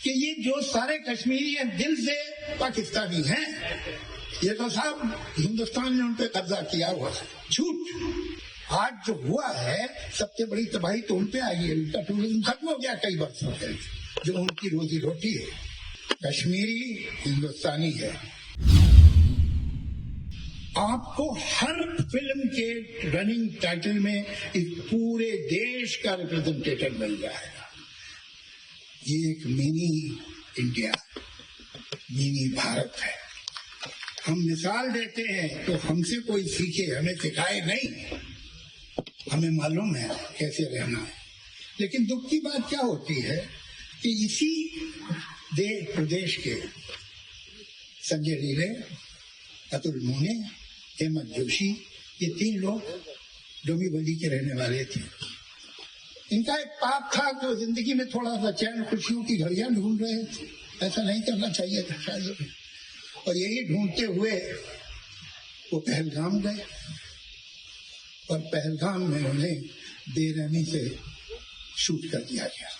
कि ये जो सारे कश्मीरी हैं दिल से पाकिस्तानी हैं, ये तो साहब हिंदुस्तान ने उन पे कब्जा किया हुआ है। झूठ। आज जो हुआ है सबसे बड़ी तबाही तो उन पे आई है। उनका टूरिज्म खत्म हो गया कई वर्षों से, जो उनकी रोजी रोटी है। कश्मीरी हिंदुस्तानी है। आपको हर फिल्म के रनिंग टाइटल में इस पूरे देश का रिप्रेजेंटेटिव मिल जाएगा। ये एक मिनी इंडिया, मिनी भारत है। हम मिसाल देते हैं तो हमसे कोई सीखे, हमें सिखाए नहीं। हमें मालूम है कैसे रहना है। लेकिन दुख की बात क्या होती है कि इसी प्रदेश के संजय लीले, अतुल मोने, हेमंत जोशी, ये 3 लोग डोंबिवली के रहने वाले थे। इनका एक पाप था जो जिंदगी में थोड़ा सा चैन खुशियों की घड़ियां ढूंढ रहे थे। ऐसा नहीं करना चाहिए था शायद। और यही ढूंढते हुए वो पहलगाम गए और पहलगाम में उन्हें बेरहमी से शूट कर दिया गया।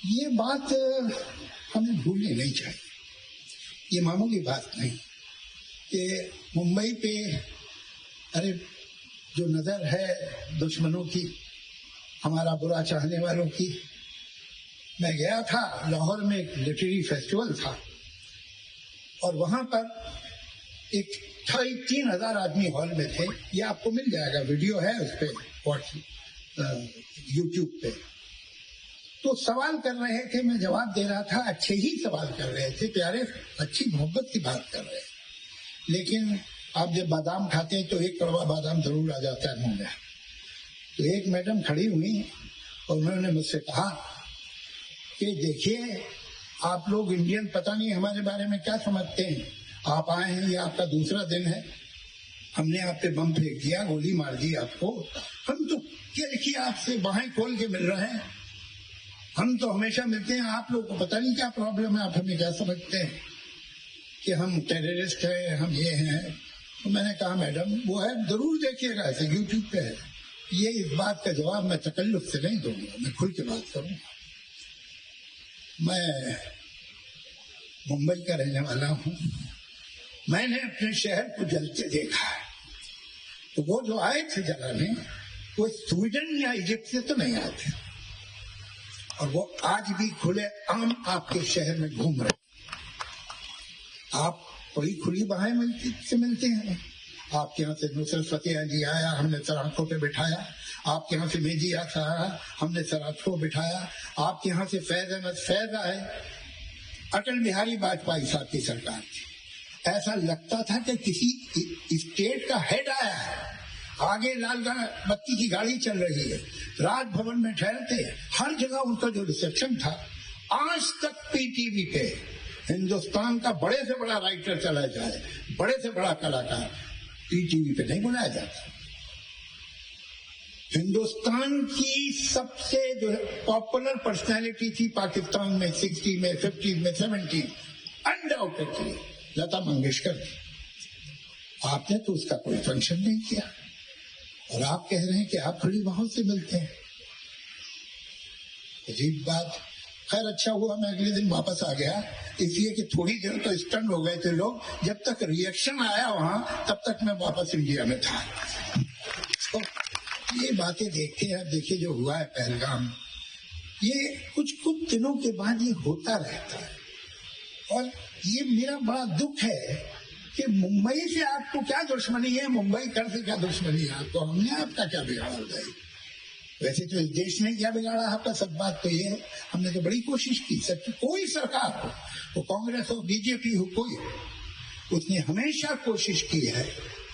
ये बात हमें भूलनी नहीं चाहिए। ये मामूली बात नहीं कि मुंबई पे अरे जो नजर है दुश्मनों की, हमारा बुरा चाहने वालों की। मैं गया था लाहौर में, एक लिटरेरी फेस्टिवल था और वहां पर एक 3,000 आदमी हॉल में थे। ये आपको मिल जाएगा, वीडियो है उस पर यूट्यूब पे। तो सवाल कर रहे थे, मैं जवाब दे रहा था। अच्छे ही सवाल कर रहे थे, प्यारे, अच्छी मोहब्बत की बात कर रहे थे। लेकिन आप जब बादाम खाते हैं तो एक कड़वा बादाम जरूर आ जाता है मुंह में। तो एक मैडम खड़ी हुई और उन्होंने मुझसे कहा कि देखिए, आप लोग इंडियन पता नहीं हमारे बारे में क्या समझते हैं। आप आए हैं, ये आपका दूसरा दिन है, हमने आप पे बम फेंक दिया, गोली मार दी आपको। हम तो क्या लिखिए आपसे बाहें खोल के मिल रहे हैं। हम तो हमेशा मिलते हैं, आप लोग को पता नहीं क्या प्रॉब्लम है। आप हमें क्या समझते हैं कि हम टेररिस्ट हैं, हम ये हैं। तो मैंने कहा मैडम वो है, जरूर देखिएगा, ऐसे यूट्यूब पे है। ये इस बात का जवाब मैं तकल्लुफ से नहीं दूंगा, मैं खुल के बात करूंगा। मैं मुंबई का रहने वाला हूं। मैंने अपने शहर को जलते देखा है। तो वो जो आए थे जलाने, वो स्वीडन या इजिप्ट से तो नहीं आए थे। और वो आज भी खुले आम आपके शहर में घूम रहे। आप बड़ी खुली बाहें मिलते हैं। आपके यहाँ से नुसरत फतेह अली आया, हमने सराखों पे बिठाया। आपके यहाँ से मेजी आया, हमने सराखों पे बिठाया। आपके यहाँ से फैज आए। अटल बिहारी वाजपेयी साहब की सरकार थी। ऐसा लगता था कि किसी स्टेट का हेड आया है। आगे लाल बत्ती की गाड़ी चल रही है, राजभवन में ठहरते। हर जगह उनका जो रिसेप्शन था, आज तक पीटीवी पे हिंदुस्तान का बड़े से बड़ा राइटर चला जाए, बड़े से बड़ा कलाकार पीटीवी पे नहीं बुलाया जाता। हिंदुस्तान की सबसे जो पॉपुलर पर्सनालिटी थी पाकिस्तान में 60 में, 50 में, 70, अनडाउटेडली लता मंगेशकर थी। आपने तो उसका कोई फंक्शन नहीं किया और आप कह रहे हैं कि आप खुली बाहों से मिलते हैं। अजीब बात। खैर अच्छा हुआ मैं अगले दिन वापस आ गया, इसलिए कि थोड़ी देर तो स्टन हो गए थे लोग। जब तक रिएक्शन आया वहां, तब तक मैं वापस इंडिया में था। तो ये बातें देखते हैं। देखिए जो हुआ है पहलगाम, ये कुछ दिनों के बाद ये होता रहता है। और ये मेरा बड़ा दुख है कि मुंबई से आपको क्या दुश्मनी है, मुंबई कर से क्या दुश्मनी है आपको, हमने आपका क्या बिगाड़ा है। वैसे तो इस देश ने क्या बिगाड़ा आपका, सब बात तो ये है, हमने तो बड़ी कोशिश की। सब कोई सरकार हो, वो कांग्रेस हो, बीजेपी हो, कोई, उसने हमेशा कोशिश की है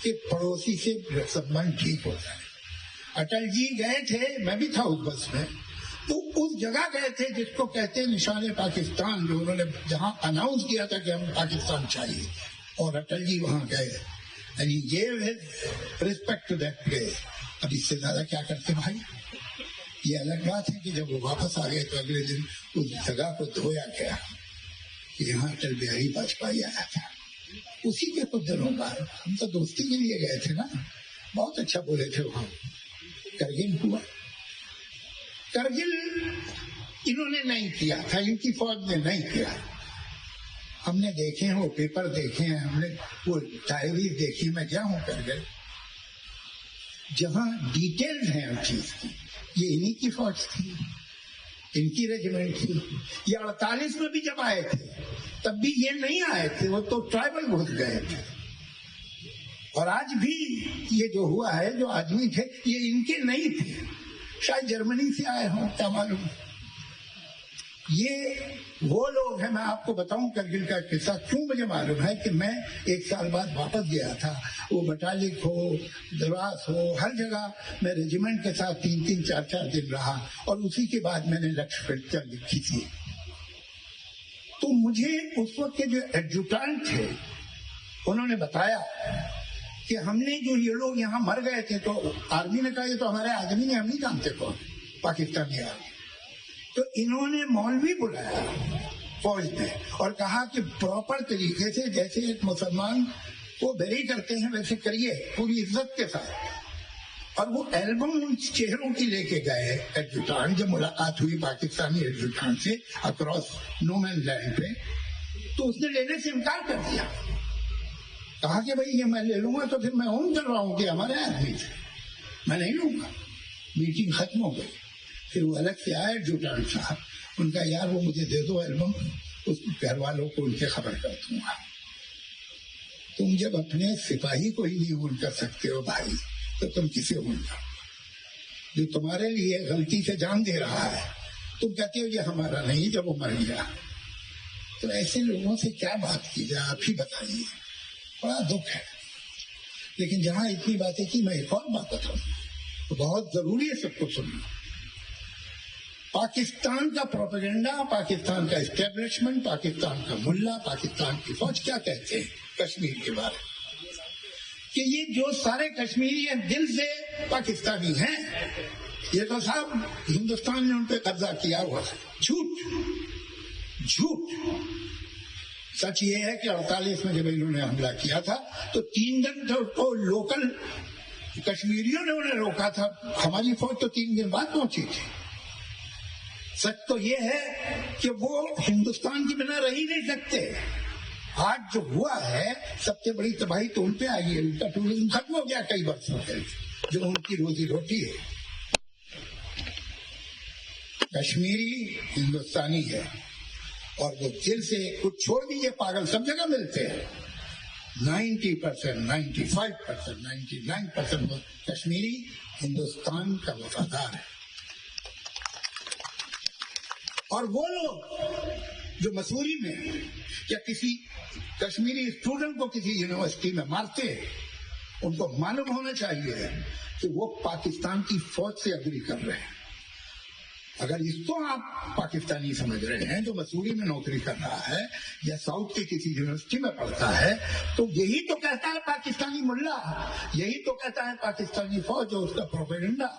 कि पड़ोसी से संबंध ठीक हो जाए। अटल जी गए थे, मैं भी था उस बस में, तो उस जगह गए थे जिसको कहते हैं निशाने पाकिस्तान, जो उन्होंने जहां अनाउंस किया था कि हमें पाकिस्तान चाहिए, और अटल जी वहां गए and he give his respect to that place. अब इससे ज्यादा क्या करते भाई। ये अलग बात है कि जब वो वापस आ गए तो अगले दिन उस जगह को धोया गया कि यहाँ अटल बिहारी वाजपेयी आया था। उसी के कुछ दिनों बाद हम तो दोस्ती के लिए गए थे ना, बहुत अच्छा बोले थे वहां। करगिल हुआ। करगिल इन्होंने नहीं किया था, इनकी फौज ने नहीं किया। हमने देखे हैं वो पेपर देखे हैं, हमने वो डायरी देखी, मैं गया हूं कर गए, जहां डिटेल्स हैं हर चीज की। ये इन्हीं की फौज थी, इनकी रेजिमेंट थी। ये 48 में भी जब आए थे तब भी ये नहीं आए थे, वो तो ट्राइबल घुस गए थे। और आज भी ये जो हुआ है, जो आदमी थे ये इनके नहीं थे, शायद जर्मनी से आए हों, क्या मालूम। ये वो लोग हैं। मैं आपको बताऊं करगिल का किस्सा, क्यों मुझे मालूम है कि मैं 1 साल बाद वापस गया था। वो बटालिक हो, द्रवास हो, हर जगह मैं रेजिमेंट के साथ 3-3, 4-4 दिन रहा और उसी के बाद मैंने लक्ष्य पिक्चर लिखी थी। तो मुझे उस वक्त के जो एडजुटेंट थे उन्होंने बताया कि हमने जो ये लोग यहाँ मर गए थे, तो आर्मी ने कहा ये तो हमारे आदमी ने, हम नहीं जानते कौन, पाकिस्तानी आर्मी। तो इन्होंने मौलवी बुलाया फौज ने और कहा कि प्रॉपर तरीके से जैसे एक मुसलमान को बेरी करते हैं वैसे करिए, पूरी इज्जत के साथ। और वो एल्बम उन चेहरों की लेके गए एडजुटेंट, जब मुलाकात हुई पाकिस्तानी एडजुटेंट से अक्रॉस नो मैन लैंड पे, तो उसने लेने से इनकार कर दिया। कहा कि भाई ये मैं ले लूंगा तो फिर मैं ओन कर रहा हूं कि हमारे आदमी थे, मैं नहीं लूंगा। मीटिंग खत्म हो गई। फिर वो अलग से आए एडजुटेंट साहब, उनका यार वो मुझे दे दो एल्बम, उसको घर वालों को उनके खबर कर दूंगा। तुम जब अपने सिपाही को ही नहीं ओन कर सकते हो भाई, तो तुम किसे ओन करो? जो तुम्हारे लिए गलती से जान दे रहा है, तुम कहते हो ये हमारा नहीं, जब वो मर गया। तो ऐसे लोगों से क्या बात की जाए, आप ही बताइए। बड़ा दुख है। लेकिन जहां इतनी बातें की, मैं एक और बात बताऊं, तो बहुत जरूरी है सबको सुनना। पाकिस्तान का प्रोपेगेंडा, पाकिस्तान का एस्टेब्लिशमेंट, पाकिस्तान का मुल्ला, पाकिस्तान की फौज क्या कहते हैं कश्मीर के बारे में, कि ये जो सारे कश्मीरी हैं दिल से पाकिस्तानी हैं, ये तो साहब हिंदुस्तान ने उन पर कब्जा किया हुआ है। झूठ झूठ। सच ये है कि 48 में जब इन्होंने हमला किया था तो 3 दिन तो लोकल कश्मीरियों ने उन्हें रोका था, हमारी फौज तो 3 दिन बाद पहुंची थी। सच तो ये है कि वो हिंदुस्तान के बिना रह ही नहीं सकते। आज जो हुआ है सबसे बड़ी तबाही तो उन पे आई है, उनका टूरिज्म खत्म हो गया कई वर्षों से, जो उनकी रोजी रोटी है। कश्मीरी हिंदुस्तानी है और वो दिल से, कुछ छोड़ दीजिए पागल सब जगह मिलते हैं। 90%, 95%, 99% कश्मीरी हिंदुस्तान का वफादार है। और वो लोग जो मसूरी में या किसी कश्मीरी स्टूडेंट को किसी यूनिवर्सिटी में मारते हैं, उनको मालूम होना चाहिए कि वो पाकिस्तान की फौज से अग्री कर रहे हैं। अगर इसको आप पाकिस्तानी समझ रहे हैं, जो मसूरी में नौकरी कर रहा है या साउथ की किसी यूनिवर्सिटी में पढ़ता है, तो यही तो कहता है पाकिस्तानी मुल्ला, यही तो कहता है पाकिस्तानी फौज और उसका प्रोपेगेंडा।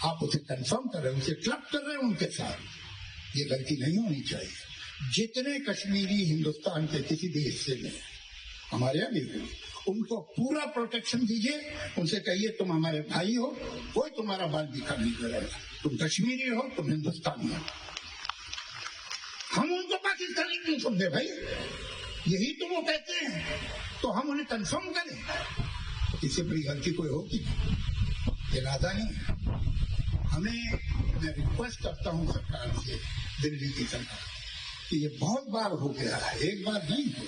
आप उसे कंफर्म कर रहे हैं, उसे क्लब कर रहे हैं उनके साथ। ये गलती नहीं होनी चाहिए। जितने कश्मीरी हिंदुस्तान के किसी भी हिस्से में, हमारे यहाँ भी, उनको पूरा प्रोटेक्शन दीजिए। उनसे कहिए तुम हमारे भाई हो, कोई तुम्हारा बाल दिखा नहीं करेगा, तुम कश्मीरी हो, तुम हिंदुस्तानी हो। हम उनको पाकिस्तानी क्यों समझे भाई? यही तो वो कहते हैं, तो हम उन्हें कंफर्म करें। इससे बड़ी गलती कोई होगी? इरादा नहीं। मैं रिक्वेस्ट करता हूं सरकार से, दिल्ली की सरकार, कि ये बहुत बार हो गया है, एक बार नहीं हुआ।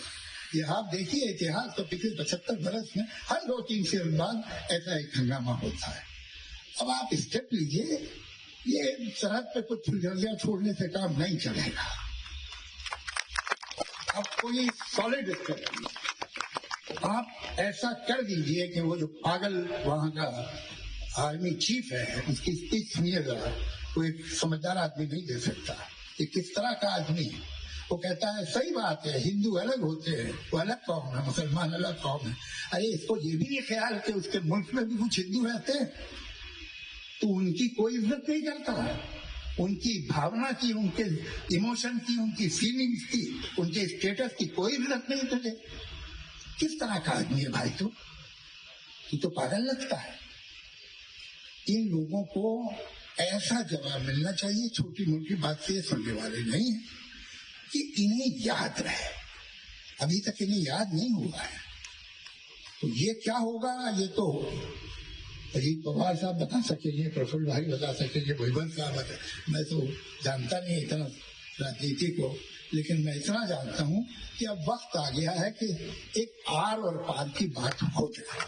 ये आप देखिए इतिहास तो पिछले 75 बरस में हर 2-3 साल बाद ऐसा एक हंगामा होता है। अब आप स्टेप लीजिए, ये सरहद पे कुछ फुलझड़ियां छोड़ने से काम नहीं चलेगा। आप कोई सॉलिड स्टेप लीजिए। आप ऐसा कर दीजिए कि वो जो पागल वहां का आर्मी चीफ है, उसकी स्पीच सुनिए जरा, वो एक समझदार आदमी नहीं दे सकता। ये किस तरह का आदमी है? वो कहता है सही बात है, हिंदू अलग होते हैं, वो अलग कौम है, मुसलमान अलग कौम है। अरे इसको ये भी नहीं ख्याल कि उसके मुल्क में भी कुछ हिंदू रहते हैं, तो उनकी कोई इज्जत नहीं करता है। उनकी भावना की, उनके इमोशन की, उनकी फीलिंग्स की, उनके स्टेटस की कोई इज्जत नहीं करते। किस तरह का आदमी है भाई? तो पागल लगता है। इन लोगों को ऐसा जवाब मिलना चाहिए। छोटी मोटी बात से सुनने वाले नहीं है कि इन्हें याद रहे, अभी तक इन्हें याद नहीं हुआ है। तो ये क्या होगा, ये तो अजीत पवार साहब बता सकेंगे, प्रफुल्ल भाई बता सकेंगे, भुजबल साहब बता, मैं तो जानता नहीं इतना राजनीति को, लेकिन मैं इतना जानता हूं कि अब वक्त आ गया है कि एक आर और पार की बात हो जाए।